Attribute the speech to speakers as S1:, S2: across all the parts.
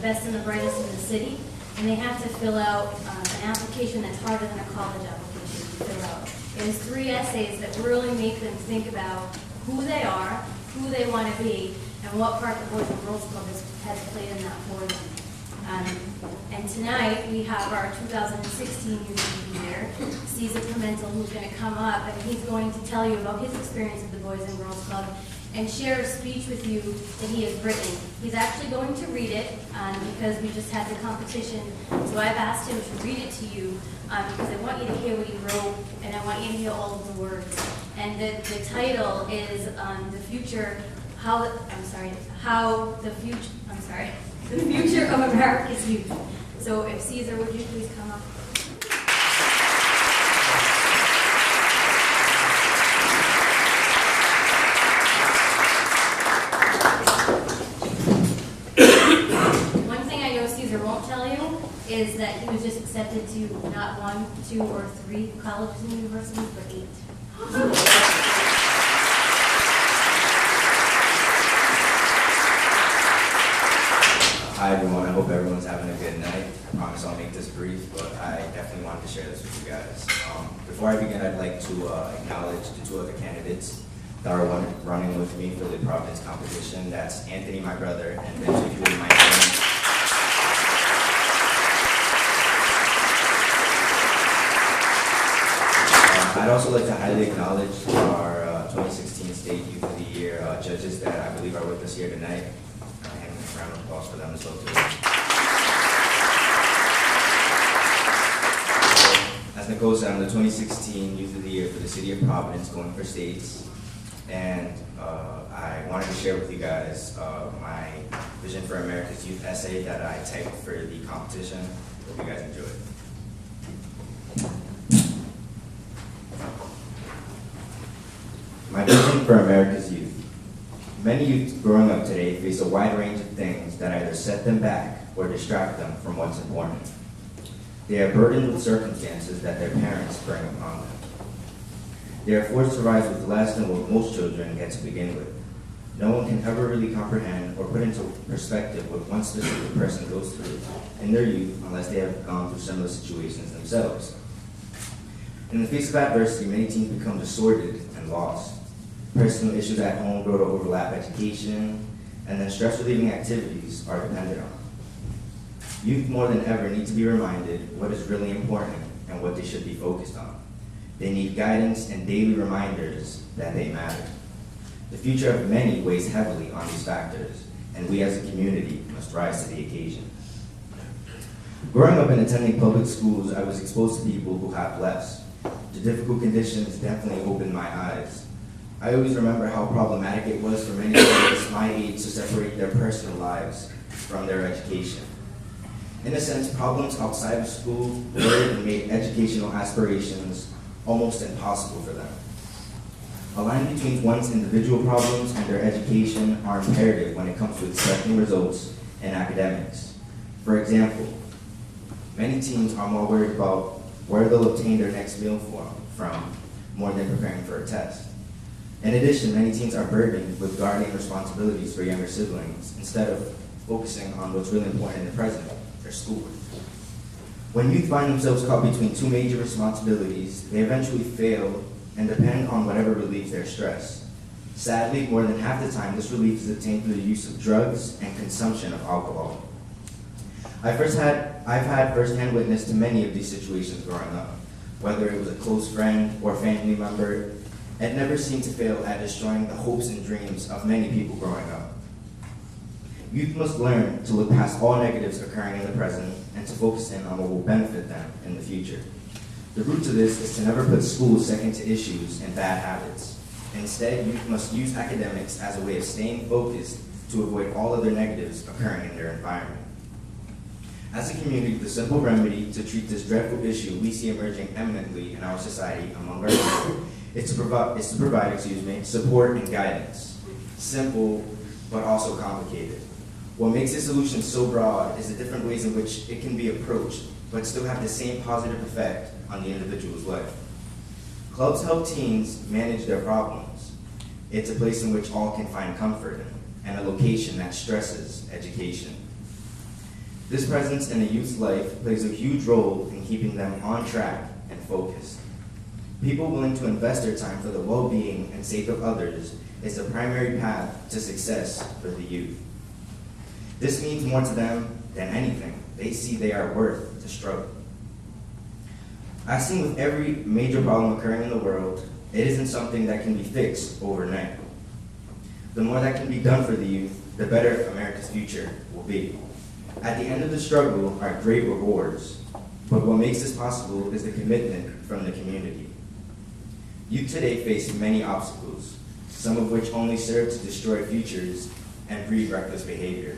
S1: best and the brightest in the city, and they have to fill out an application that's harder than a college application to fill out. It is 3 essays that really make them think about who they are, who they want to be, and what part the Boys and Girls Club has played in that for them. And tonight, we have our 2016 Youth of the Year, Cesar, who's going to come up, and he's going to tell you about his experience at the Boys and Girls Club and share a speech with you that he has written. He's actually going to read it because we just had the competition, so I've asked him to read it to you because I want you to hear what he wrote, and I want you to hear all of the words. And the title is the future of America's youth. So if Cesar, would you please come up? One thing I know Cesar won't tell you is that he was just accepted to not 1, 2, or 3 colleges and universities, but 8.
S2: Hi everyone, I hope everyone's having a good night. I promise I'll make this brief, but I definitely wanted to share this with you guys. Before I begin, I'd like to acknowledge the 2 other candidates that are running with me for the Providence competition. That's Anthony, my brother, and Benji, if you wouldn't mind joining. I'd also like to highly acknowledge our 2016 State Youth of the Year judges that I believe are with us here tonight. A round of applause for them as well too. As Nicole said, I'm the 2016 Youth of the Year for the City of Providence, going for states, and I wanted to share with you guys my Vision for America's Youth essay that I typed for the competition. Hope you guys enjoy it. My vision for America's youth. Many youth growing up today face a wide range of things that either set them back or distract them from what's important. They are burdened with circumstances that their parents bring upon them. They are forced to rise with less than what most children get to begin with. No one can ever really comprehend or put into perspective what one specific person goes through in their youth unless they have gone through similar situations themselves. In the face of adversity, many teens become disordered and lost. Personal issues at home grow to overlap education, and then stress-relieving activities are depended on. Youth more than ever need to be reminded what is really important and what they should be focused on. They need guidance and daily reminders that they matter. The future of many weighs heavily on these factors, and we as a community must rise to the occasion. Growing up and attending public schools, I was exposed to people who have less. The difficult conditions definitely opened my eyes. I always remember how problematic it was for many kids my age to separate their personal lives from their education. In a sense, problems outside of school blurred and made educational aspirations almost impossible for them. A line between one's individual problems and their education are imperative when it comes to expecting results in academics. For example, many teens are more worried about where they'll obtain their next meal from more than preparing for a test. In addition, many teens are burdened with guardian responsibilities for younger siblings instead of focusing on what's really important in the present, their schoolwork. When youth find themselves caught between 2 major responsibilities, they eventually fail and depend on whatever relieves their stress. Sadly, more than half the time, this relief is obtained through the use of drugs and consumption of alcohol. I've had firsthand witness to many of these situations growing up. Whether it was a close friend or family member, it never seemed to fail at destroying the hopes and dreams of many people growing up. Youth must learn to look past all negatives occurring in the present and to focus in on what will benefit them in the future. The root to this is to never put school second to issues and bad habits. Instead, youth must use academics as a way of staying focused to avoid all other negatives occurring in their environment. As a community, the simple remedy to treat this dreadful issue we see emerging eminently in our society among our youth is to provide support and guidance. Simple, but also complicated. What makes this solution so broad is the different ways in which it can be approached, but still have the same positive effect on the individual's life. Clubs help teens manage their problems. It's a place in which all can find comfort in, and a location that stresses education. This presence in a youth's life plays a huge role in keeping them on track and focused. People willing to invest their time for the well-being and sake of others is the primary path to success for the youth. This means more to them than anything. They see they are worth the struggle. I've seen with every major problem occurring in the world, it isn't something that can be fixed overnight. The more that can be done for the youth, the better America's future will be. At the end of the struggle are great rewards, but what makes this possible is the commitment from the community. Youth today face many obstacles, some of which only serve to destroy futures and breed reckless behavior.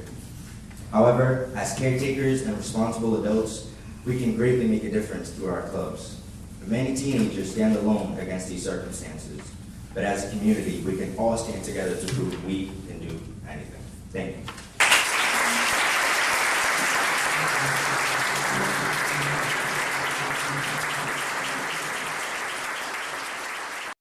S2: However, as caretakers and responsible adults, we can greatly make a difference through our clubs. Many teenagers stand alone against these circumstances, but as a community, we can all stand together to prove we can do